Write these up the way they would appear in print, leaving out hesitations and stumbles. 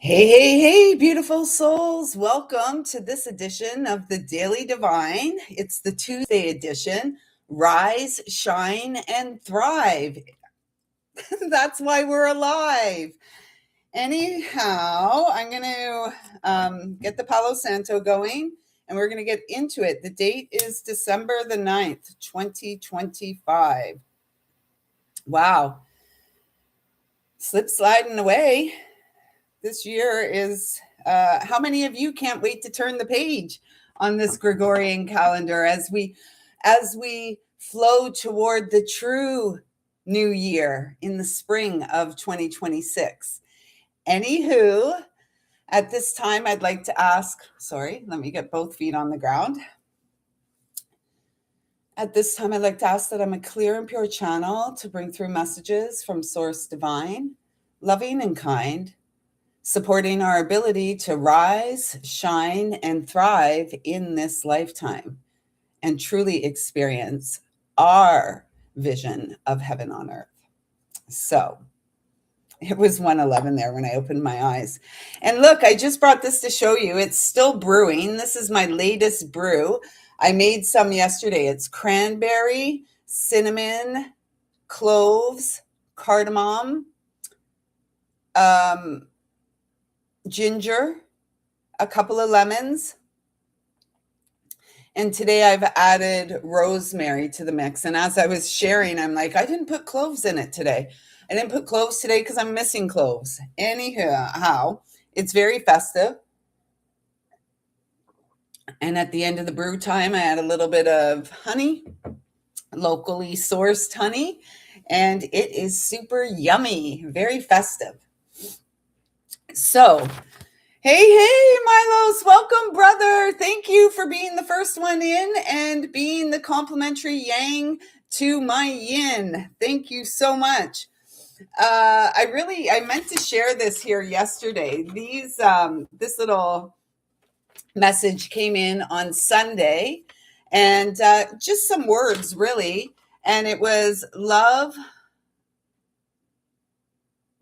Hey, hey, hey, beautiful souls. Welcome to this edition of the Daily Divine. It's the Tuesday edition. Rise, shine, and thrive. That's why we're alive. Anyhow, I'm going to get the Palo Santo going and we're going to get into it. The date is December the 9th, 2025. Wow. Slip sliding away. This year is how many of you can't wait to turn the page on this Gregorian calendar as we flow toward the true new year in the spring of 2026. Anywho, at this time I'd like to ask, sorry, let me get both feet on the ground. At this time I'd like to ask that I'm a clear and pure channel to bring through messages from Source Divine, loving and kind, supporting our ability to rise, shine, and thrive in this lifetime and truly experience our vision of heaven on earth. So it was 1:11 there when I opened my eyes. And look, I just brought this to show you. It's still brewing. This is my latest brew. I made some yesterday. It's cranberry, cinnamon, cloves, cardamom, ginger, a couple of lemons, and today I've added rosemary to the mix. And as I was sharing, I'm like, I didn't put cloves in it today. I didn't put cloves today because I'm missing cloves. Anyhow, it's very festive. And at the end of the brew time, I add a little bit of honey, locally sourced honey, and it is super yummy, very festive. So, hey, Milos, welcome, brother. Thank you for being the first one in and being the complimentary yang to my yin. Thank you so much. I meant to share this here yesterday. This little message came in on Sunday, and just some words, really. And it was love,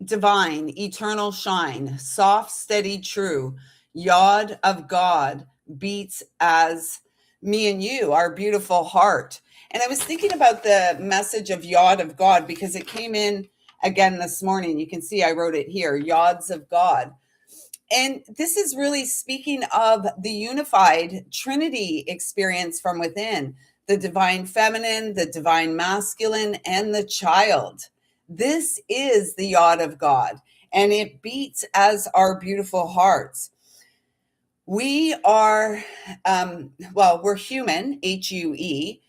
divine, eternal shine, soft, steady, true, yod of God beats as me and you, our beautiful heart. And I was thinking about the message of yod of God because it came in again this morning. You can see I wrote it here, yods of God. And this is really speaking of the unified Trinity experience from within, the divine feminine, the divine masculine, and the child. This is the yod of God, and it beats as our beautiful hearts. We are, we're human, H-U-E,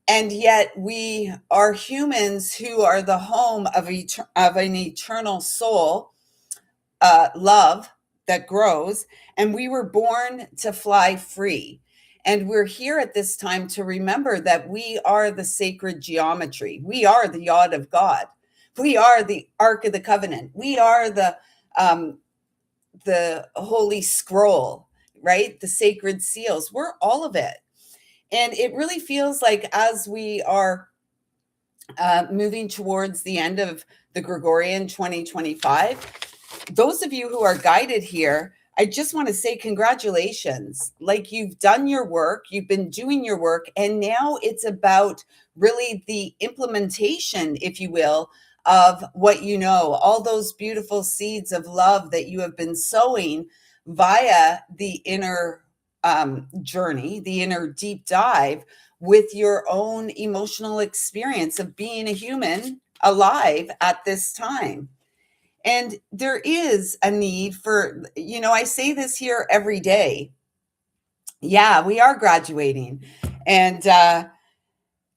and yet we are humans who are the home of an eternal soul, love that grows, and we were born to fly free. And we're here at this time to remember that we are the sacred geometry. We are the yod of God. We are the Ark of the Covenant. We are the Holy Scroll, right? The sacred seals. We're all of it. And it really feels like as we are moving towards the end of the Gregorian 2025, those of you who are guided here, I just want to say congratulations. Like, you've done your work, you've been doing your work, and now it's about really the implementation, if you will, of what you know, all those beautiful seeds of love that you have been sowing via the inner journey, the inner deep dive with your own emotional experience of being a human alive at this time. And there is a need for, I say this here every day. Yeah, we are graduating. And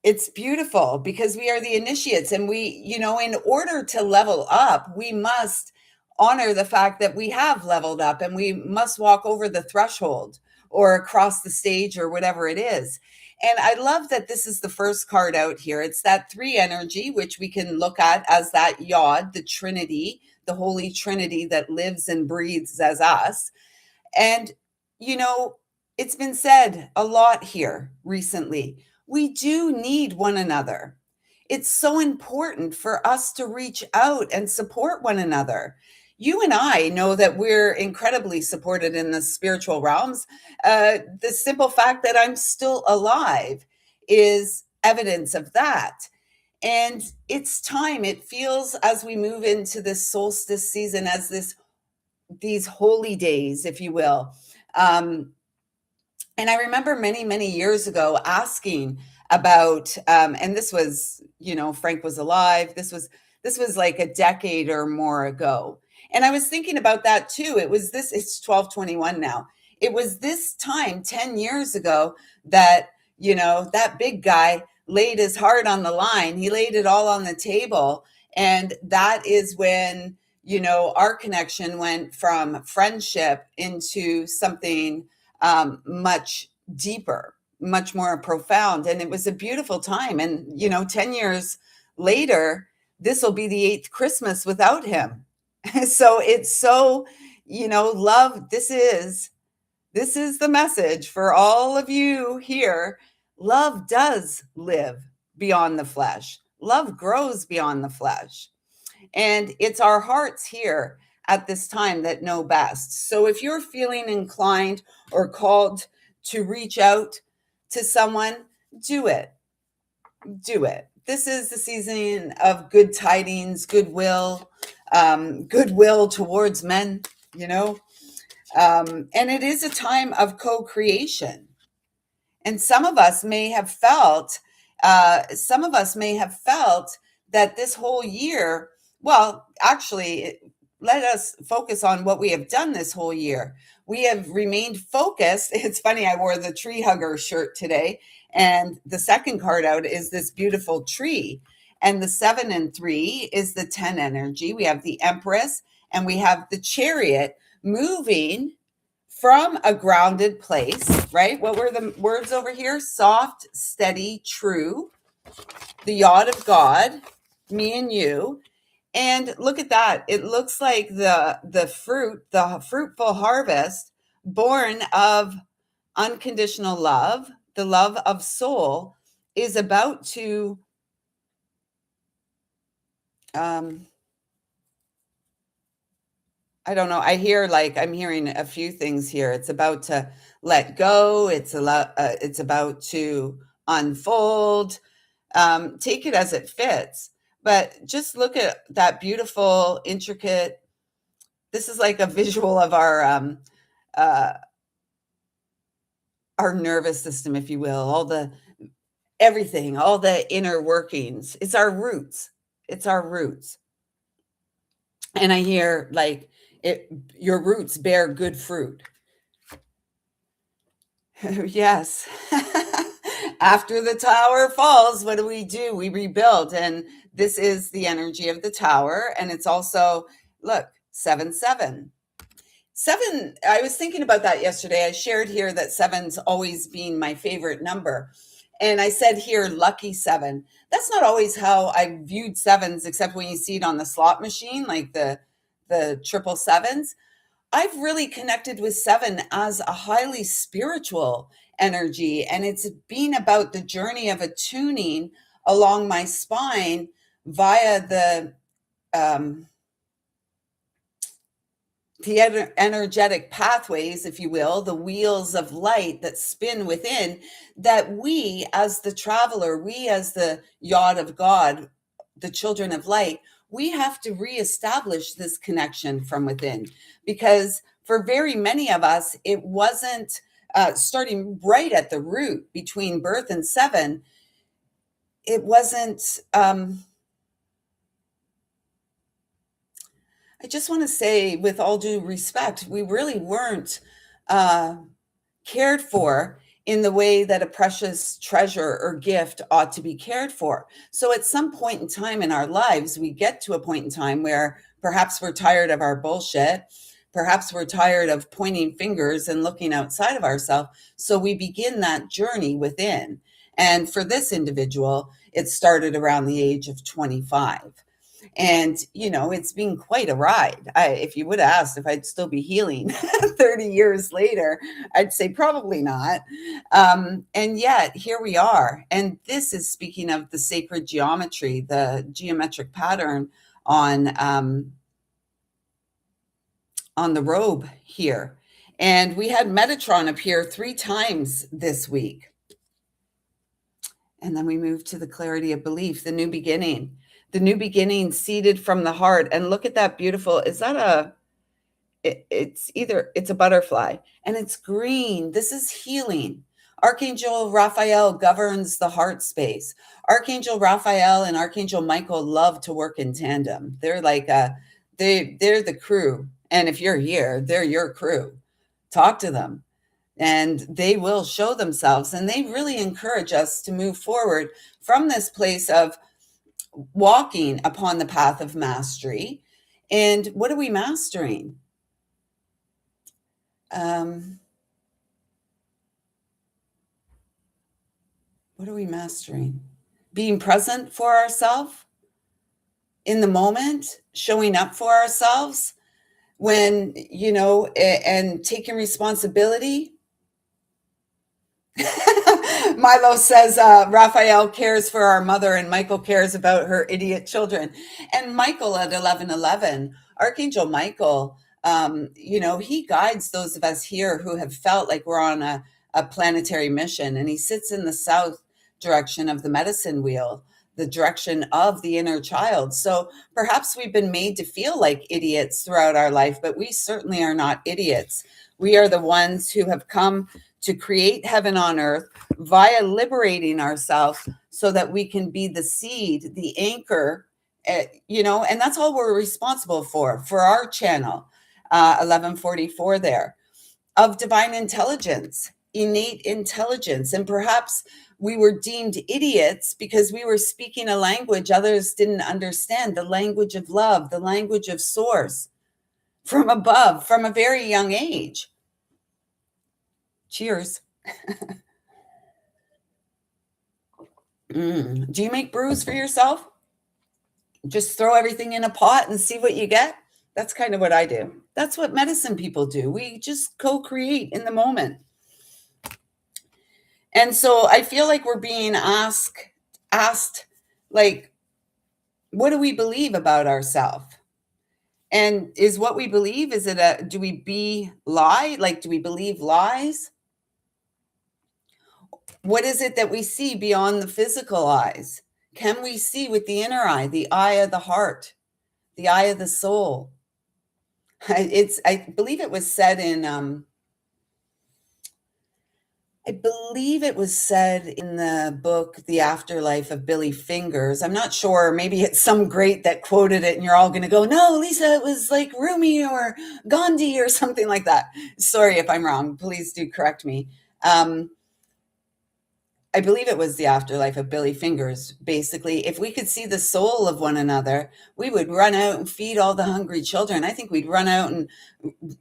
it's beautiful because we are the initiates. And we, in order to level up, we must honor the fact that we have leveled up, and we must walk over the threshold or across the stage or whatever it is. And I love that this is the first card out here. It's that 3 energy, which we can look at as that yod, the Trinity, the Holy Trinity that lives and breathes as us. And, it's been said a lot here recently. We do need one another. It's so important for us to reach out and support one another. you and I know that we're incredibly supported in the spiritual realms. The simple fact that I'm still alive is evidence of that. And it's time. It feels as we move into this solstice season, as these holy days, if you will. Um, and I remember many, many years ago asking about, and this was, Frank was alive. This was like a decade or more ago. And I was thinking about that too. It's 1221 now. It was this time 10 years ago that, that big guy laid his heart on the line. He laid it all on the table. And that is when, our connection went from friendship into something much deeper, much more profound. And it was a beautiful time. And, 10 years later, this will be the eighth Christmas without him. So it's so, love. This is the message for all of you here. Love does live beyond the flesh. Love grows beyond the flesh. And it's our hearts here at this time that know best. So if you're feeling inclined or called to reach out to someone, do it. Do it. This is the season of good tidings, goodwill towards men, and it is a time of co creation. And some of us may have felt that this whole year, well, actually, let us focus on what we have done this whole year. We have remained focused. It's funny, I wore the tree hugger shirt today, and the second card out is this beautiful tree. And the 7 and 3 is the 10 energy. We have the Empress and we have the Chariot moving from a grounded place, right? What were the words over here? Soft, steady, true, the yacht of God, me and you. And look at that. It looks like the fruitful harvest born of unconditional love, the love of soul, is about to I don't know. I'm hearing a few things here. It's about to let go. It's about to unfold. Take it as it fits. But just look at that beautiful, intricate. This is like a visual of uh, our nervous system, if you will. Everything, all the inner workings. It's our roots. It's our roots. And I hear like your roots bear good fruit. Yes. After the tower falls, what do? We rebuild. And this is the energy of the tower. And it's also, look, 7 7. 7, I was thinking about that yesterday. I shared here that seven's always been my favorite number. And I said here, lucky 7. That's not always how I viewed sevens, except when you see it on the slot machine, like the triple sevens. I've really connected with 7 as a highly spiritual energy, and it's been about the journey of attuning along my spine via um, the energetic pathways, if you will, the wheels of light that spin within, that we as the traveler, we as the yacht of God, the children of light, we have to reestablish this connection from within. Because for very many of us, it wasn't starting right at the root between birth and 7. It wasn't. I just want to say, with all due respect, we really weren't uh, cared for in the way that a precious treasure or gift ought to be cared for. So, at some point in time in our lives, we get to a point in time where perhaps we're tired of our bullshit. Perhaps we're tired of pointing fingers and looking outside of ourselves. So, we begin that journey within. And for this individual, it started around the age of 25. And, it's been quite a ride. If you would have asked if I'd still be healing 30 years later, I'd say probably not. And yet here we are. And this is speaking of the sacred geometry, the geometric pattern on on the robe here. And we had Metatron appear 3 times this week. And then we move to the clarity of belief, the new beginning seeded from the heart. And look at that beautiful, is that it's a butterfly and it's green. This is healing. Archangel Raphael governs the heart space. Archangel Raphael and Archangel Michael love to work in tandem. They're like they're the crew. And if you're here, they're your crew. Talk to them and they will show themselves. And they really encourage us to move forward from this place of walking upon the path of mastery. And what are we mastering? What are we mastering? Being present for ourselves in the moment, showing up for ourselves when, and taking responsibility. Milo says Raphael cares for our mother and Michael cares about her idiot children. And Michael at 1111, Archangel Michael, he guides those of us here who have felt like we're on a planetary mission. And he sits in the south direction of the medicine wheel, the direction of the inner child. So perhaps we've been made to feel like idiots throughout our life, but we certainly are not idiots. We are the ones who have come to create heaven on earth via liberating ourselves so that we can be the seed, the anchor, and that's all we're responsible for our channel, 1144 there, of divine intelligence, innate intelligence. And perhaps we were deemed idiots because we were speaking a language others didn't understand, the language of love, the language of source from above, from a very young age. Cheers. Do you make brews for yourself? Just throw everything in a pot and see what you get? That's kind of what I do. That's what medicine people do. We just co-create in the moment. And so I feel like we're being asked, like, what do we believe about ourselves? And is what we believe, do we lie? Like, do we believe lies? What is it that we see beyond the physical eyes? Can we see with the inner eye, the eye of the heart, the eye of the soul? I believe it was said in the book The Afterlife of Billy Fingers. I'm not sure. Maybe it's some great that quoted it and you're all going to go, no, Lisa, it was like Rumi or Gandhi or something like that. Sorry if I'm wrong. Please do correct me. I believe it was The Afterlife of Billy Fingers. Basically, if we could see the soul of one another, we would run out and feed all the hungry children. I think we'd run out and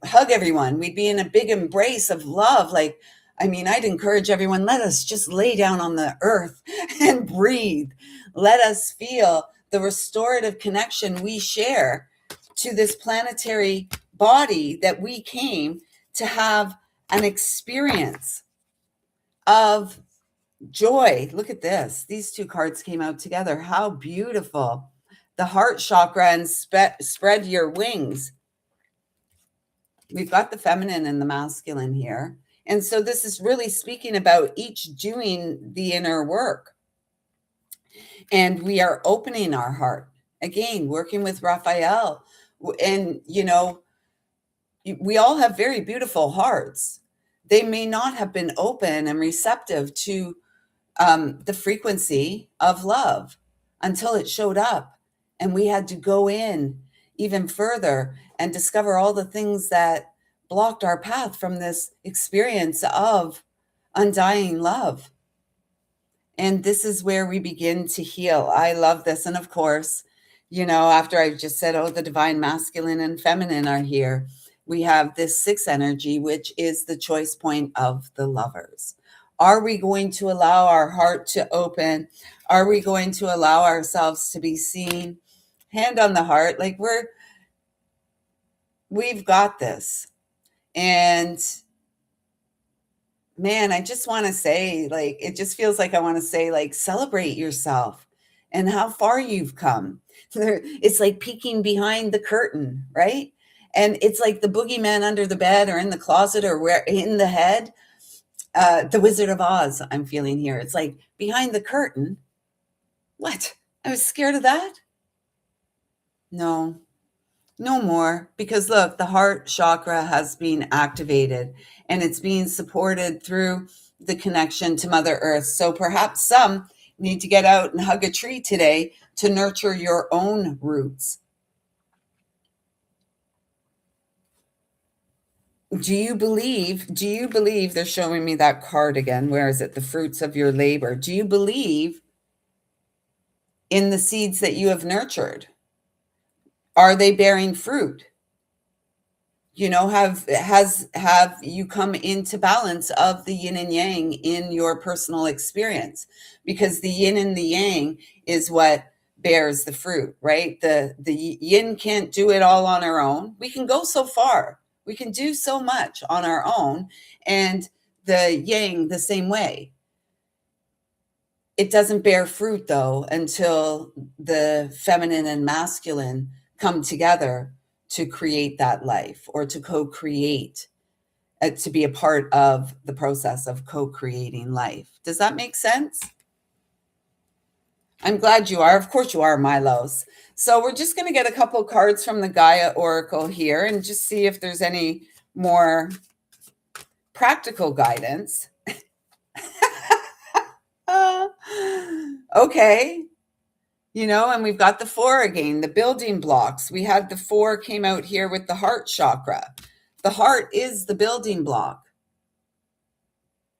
hug everyone. We'd be in a big embrace of love. I'd encourage everyone, let us just lay down on the earth and breathe. Let us feel the restorative connection we share to this planetary body that we came to have an experience of joy. Look at this. These two cards came out together. How beautiful. The heart chakra and spread your wings. We've got the feminine and the masculine here. And so this is really speaking about each doing the inner work. And we are opening our heart. Again, working with Raphael. And, we all have very beautiful hearts. They may not have been open and receptive to the frequency of love until it showed up. And we had to go in even further and discover all the things that blocked our path from this experience of undying love. And this is where we begin to heal. I love this. And of course, after I've just said, the divine masculine and feminine are here, we have this 6 energy, which is the choice point of the lovers. Are we going to allow our heart to open? Are we going to allow ourselves to be seen? Hand on the heart, like we've got this. And man, I just want to say, it just feels like I want to say, celebrate yourself and how far you've come. It's like peeking behind the curtain, right? And it's like the boogeyman under the bed or in the closet or where in the head. The Wizard of Oz, I'm feeling here. It's like behind the curtain. What? I was scared of that? No, no more. Because look, the heart chakra has been activated and it's being supported through the connection to Mother Earth. So perhaps some need to get out and hug a tree today to nurture your own roots. Do you believe they're showing me that card again? Where is it? The fruits of your labor. Do you believe in the seeds that you have nurtured? Are they bearing fruit? Have you come into balance of the yin and yang in your personal experience? Because the yin and the yang is what bears the fruit, right? The yin can't do it all on our own. We can go so far. We can do so much on our own, and the yang the same way. It doesn't bear fruit though until the feminine and masculine come together to create that life, or to co-create, to be a part of the process of co-creating life. Does that make sense? I'm glad you are. Of course you are, Milos. So we're just going to get a couple cards from the Gaia Oracle here and just see if there's any more practical guidance. Okay. And we've got the 4 again, the building blocks. We had the 4 came out here with the heart chakra. The heart is the building block.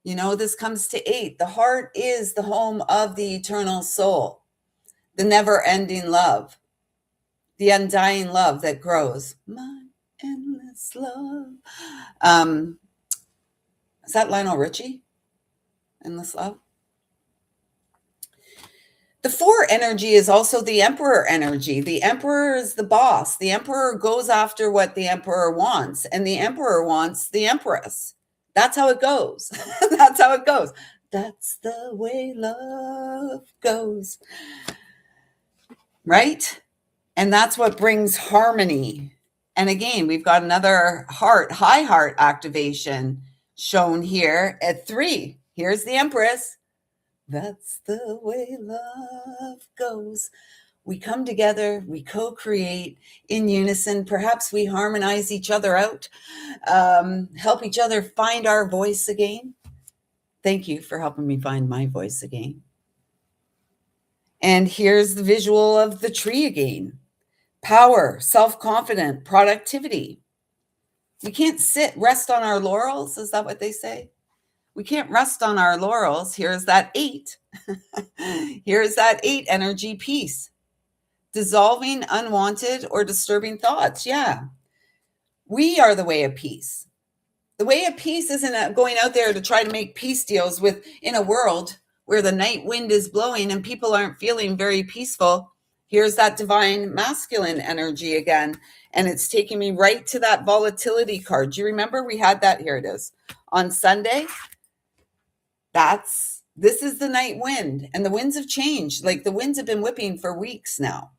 This comes to 8. The heart is the home of the eternal soul, the never-ending love, the undying love that grows. My endless love. Is that Lionel Richie? Endless love? The 4 energy is also the emperor energy. The emperor is the boss. The emperor goes after what the emperor wants, and the emperor wants the empress. That's how it goes. That's how it goes. That's the way love goes. Right? And that's what brings harmony. And again, we've got another high heart activation shown here at 3. Here's the empress. That's the way love goes. We come together, we co-create in unison. Perhaps we harmonize each other out, help each other find our voice again. Thank you for helping me find my voice again. And here's the visual of the tree again. Power, self-confident, productivity. We can't rest on our laurels. Is that what they say? We can't rest on our laurels. Here's that 8. Here's that 8 energy piece. Dissolving unwanted or disturbing thoughts. Yeah. We are the way of peace. The way of peace isn't going out there to try to make peace deals in a world where the night wind is blowing and people aren't feeling very peaceful. Here's that divine masculine energy again. And it's taking me right to that volatility card. Do you remember we had that? Here it is. On Sunday. This is the night wind, and the winds have changed. Like the winds have been whipping for weeks now.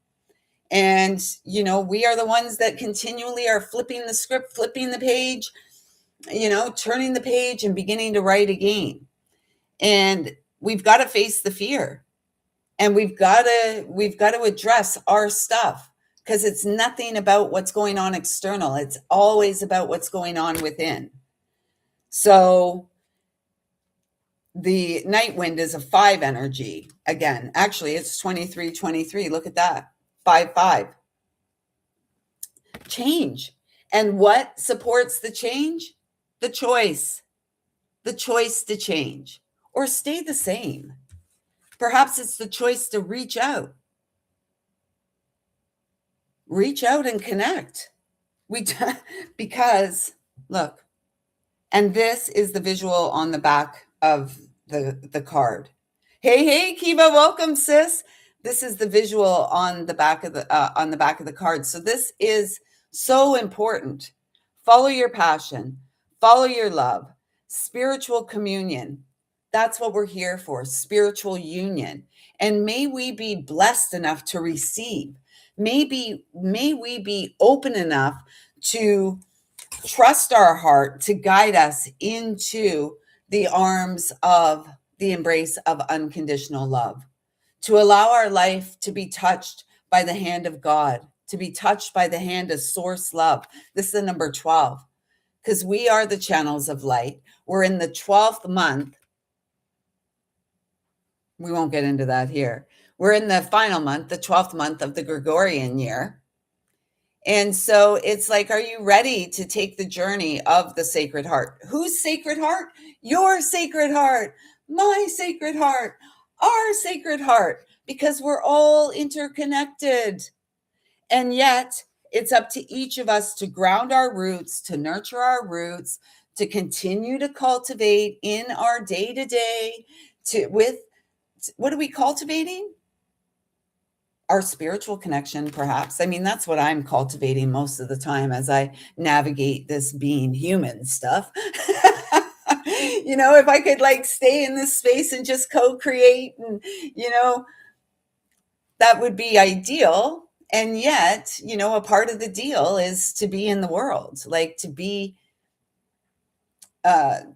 And, we are the ones that continually are flipping the script, flipping the page, turning the page and beginning to write again. And we've got to face the fear, and we've got to address our stuff, because it's nothing about what's going on external. It's always about what's going on within. So the night wind is a 5 energy. Again, actually, it's 23. Look at that. 5. Change. And what supports the change? The choice. The choice to change or stay the same. Perhaps it's the choice to reach out. Reach out and connect. Because, look, and this is the visual on the back of the card. Hey, Kiva, welcome, sis. This is the visual on the back of the card. So this is so important. Follow your passion, follow your love, spiritual communion. That's what we're here for, spiritual union. And may we be blessed enough to receive. May we be open enough to trust our heart to guide us into the arms of the embrace of unconditional love, to allow our life to be touched by the hand of God, to be touched by the hand of source love. This is the number 12, because we are the channels of light. We're in the 12th month. We won't get into that here. We're in the final month, the 12th month of the Gregorian year. And so it's like, are you ready to take the journey of the Sacred Heart? Whose Sacred Heart? Your Sacred Heart, my Sacred Heart, our Sacred Heart, because we're all interconnected. And yet it's up to each of us to ground our roots, to nurture our roots, to continue to cultivate in our day-to-day with, what are we cultivating? Our spiritual connection, perhaps. I mean, that's what I'm cultivating most of the time as I navigate this being human stuff. If I could like stay in this space and just co-create, and that would be ideal. And yet, a part of the deal is to be in the world, like to be to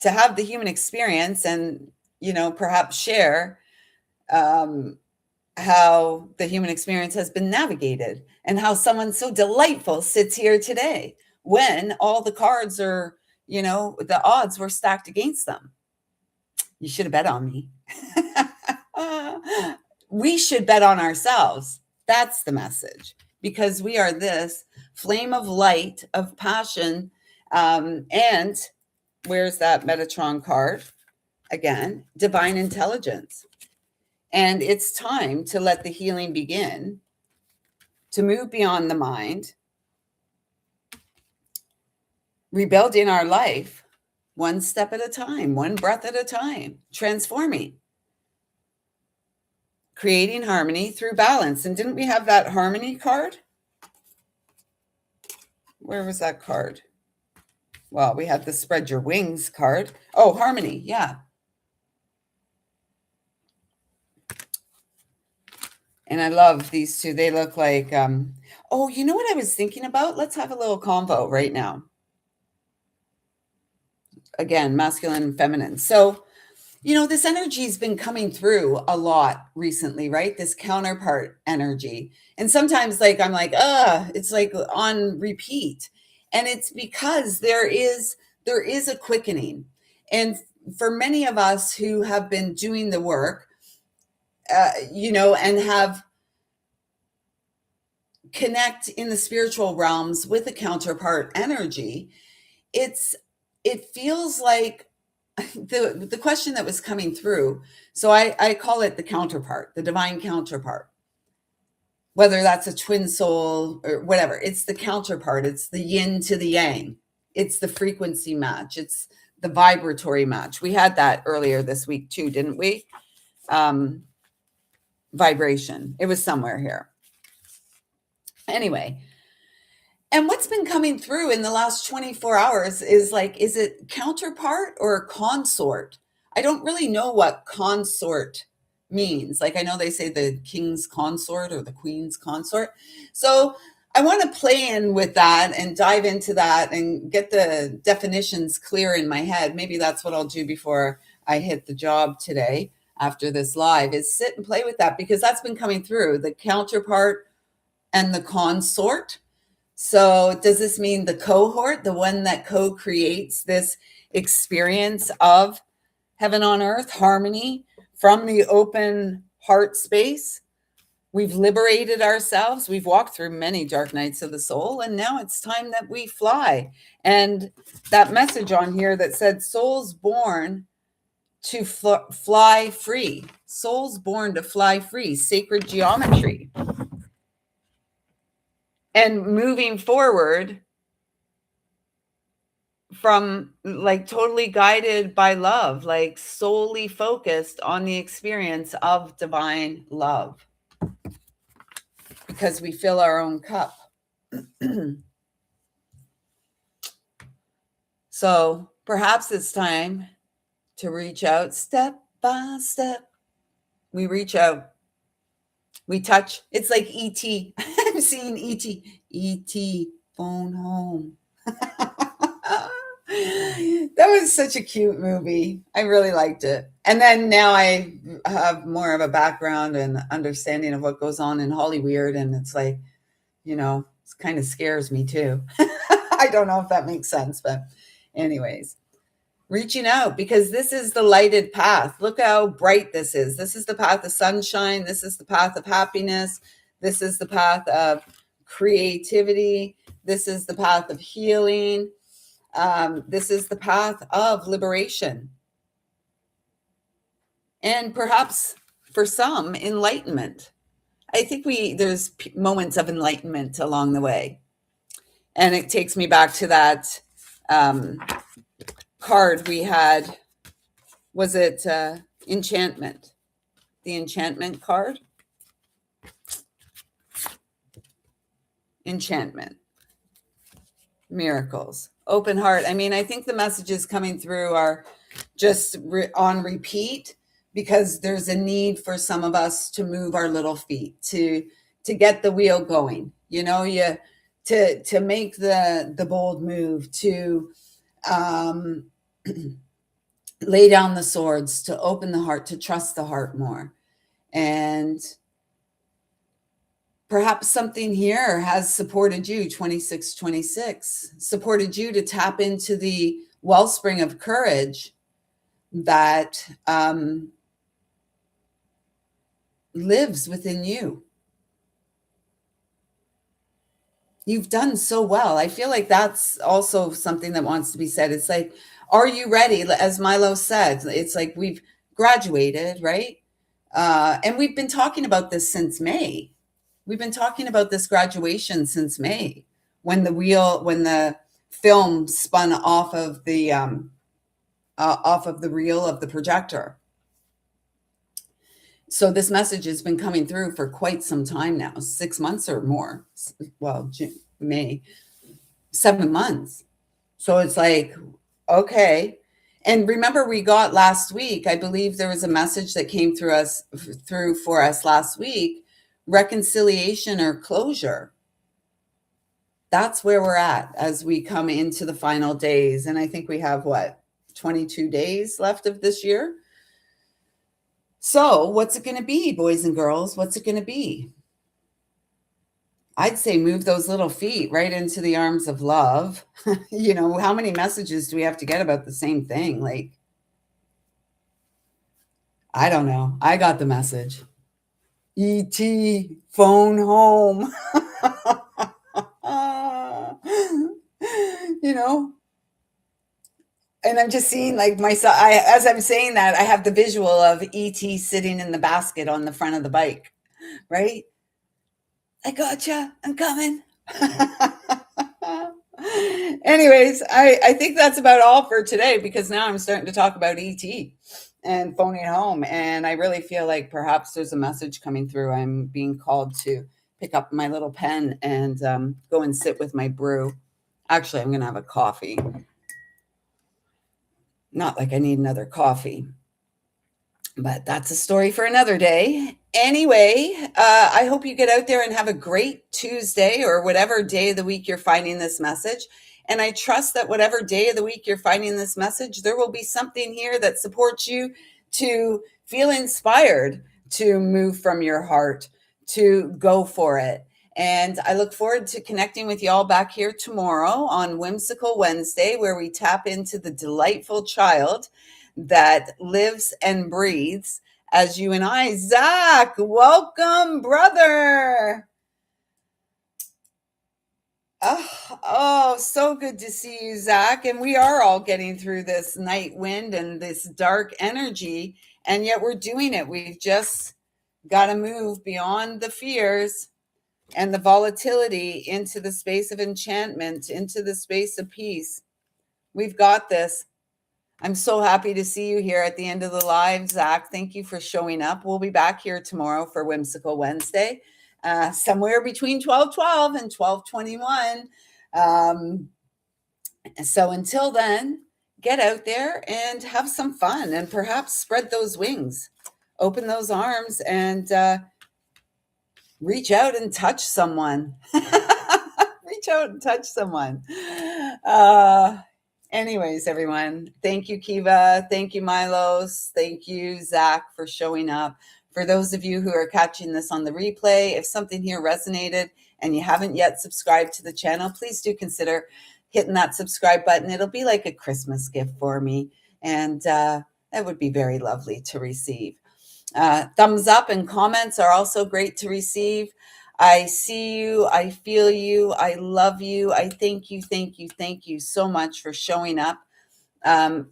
have the human experience, and perhaps share how the human experience has been navigated, and how someone so delightful sits here today when all the cards are, the odds were stacked against them. You should have bet on me. We should bet on ourselves. That's the message, because we are this flame of light, of passion. And where's that Metatron card? Again, divine intelligence. And it's time to let the healing begin, to move beyond the mind, rebuilding our life one step at a time, one breath at a time, transforming, creating harmony through balance. And didn't we have that harmony card? Where was that card? Well, we had the spread your wings card. Oh, harmony. Yeah. And I love these two. They look like, oh, you know what I was thinking about? Let's have a little convo right now. Again, masculine and feminine. So, this energy has been coming through a lot recently, right? This counterpart energy. And sometimes I'm like, it's like on repeat. And it's because there is a quickening. And for many of us who have been doing the work, and have connect in the spiritual realms with the counterpart energy, it feels like the question that was coming through. So I call it the counterpart, the divine counterpart, whether that's a twin soul or whatever. It's the counterpart. It's the yin to the yang. It's the frequency match. It's the vibratory match. We had that earlier this week too, didn't we? Vibration. It was somewhere here. Anyway, and what's been coming through in the last 24 hours is is it counterpart or consort? I don't really know what consort means. I know they say the king's consort or the queen's consort. So I want to play in with that and dive into that and get the definitions clear in my head. Maybe that's what I'll do before I hit the job today after this live, is sit and play with that, because that's been coming through, the counterpart and the consort. So does this mean the cohort, the one that co-creates this experience of heaven on earth, harmony from the open heart space? We've liberated ourselves. We've walked through many dark nights of the soul, and now it's time that we fly. And that message on here that said souls born to fly free, souls born to fly free, sacred geometry. And moving forward from totally guided by love, solely focused on the experience of divine love, because we fill our own cup. So perhaps it's time to reach out step by step. We reach out. We touch. It's like E.T. I'm seeing E.T. E.T. phone home. That was such a cute movie. I really liked it. And then now I have more of a background and understanding of what goes on in Hollywood. And it's like, it kind of scares me too. I don't know if that makes sense, but anyways, reaching out because this is the lighted path. Look how bright this is. This is the path of sunshine. This is the path of happiness. This is the path of creativity. This is the path of healing. This is the path of liberation. And perhaps for some, enlightenment. I think there's moments of enlightenment along the way. And it takes me back to that card we had. Was it enchantment? The enchantment card? Enchantment. Miracles. Open heart. I mean, I think the messages coming through are just on repeat because there's a need for some of us to move our little feet, to get the wheel going. To make the bold move, to lay down the swords, to open the heart, to trust the heart more. And perhaps something here has supported you, 2626, supported you to tap into the wellspring of courage that lives within you. You've done so well. I feel like that's also something that wants to be said. It's like, are you ready? As Milo said, it's like we've graduated, right? And we've been talking about this since May. We've been talking about this graduation since May, when the film spun off of the reel of the projector. So this message has been coming through for quite some time now, 6 months or more. Well, June, May, 7 months. So it's like, okay. And remember, we got last week, I believe there was a message that came through for us last week, reconciliation or closure. That's where we're at as we come into the final days. And I think we have 22 days left of this year. So what's it going to be, boys and girls? What's it going to be? I'd say move those little feet right into the arms of love. How many messages do we have to get about the same thing? Like, I don't know. I got the message. E.T. phone home. And I'm just seeing like myself, as I'm saying that, I have the visual of E.T. sitting in the basket on the front of the bike, right? I gotcha. I'm coming. Anyways, I think that's about all for today because now I'm starting to talk about E.T. and phoning home. And I really feel like perhaps there's a message coming through. I'm being called to pick up my little pen and go and sit with my brew. Actually, I'm going to have a coffee. Not like I need another coffee, but that's a story for another day. Anyway, I hope you get out there and have a great Tuesday or whatever day of the week you're finding this message. And I trust that whatever day of the week you're finding this message, there will be something here that supports you to feel inspired to move from your heart, to go for it. And I look forward to connecting with y'all back here tomorrow on Whimsical Wednesday, where we tap into the delightful child that lives and breathes as you and I. Zach, welcome, brother. Oh, so good to see you, Zach. And we are all getting through this night wind and this dark energy, and yet we're doing it. We've just got to move beyond the fears and the volatility into the space of enchantment, into the space of peace. We've got this. I'm so happy to see you here at the end of the live, Zach. Thank you for showing up. We'll be back here tomorrow for Whimsical Wednesday, somewhere between 12:12 and 12:21. So until then, get out there and have some fun and perhaps spread those wings, open those arms, and reach out and touch someone. Reach reach out and touch someone. Uh, Anyways, everyone, thank you, Kiva. Thank you, Milos. Thank you, Zach, for showing up. For those of you who are catching this on the replay, if something here resonated and you haven't yet subscribed to the channel, please do consider hitting that subscribe button. It'll be like a Christmas gift for me, and that would be very lovely to receive. Thumbs up and comments are also great to receive. I see you. I feel you. I love you. I thank you, thank you, thank you so much for showing up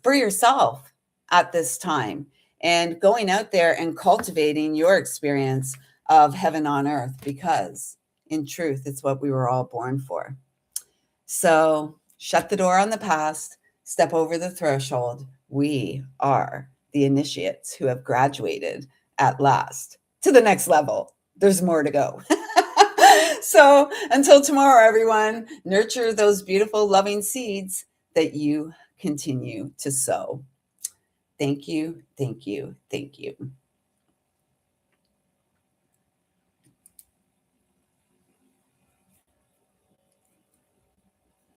for yourself at this time and going out there and cultivating your experience of heaven on earth, because in truth, it's what we were all born for. So shut the door on the past, step over the threshold. We are the initiates who have graduated at last to the next level. There's more to go. So until tomorrow, everyone, nurture those beautiful, loving seeds that you continue to sow. Thank you, thank you, thank you.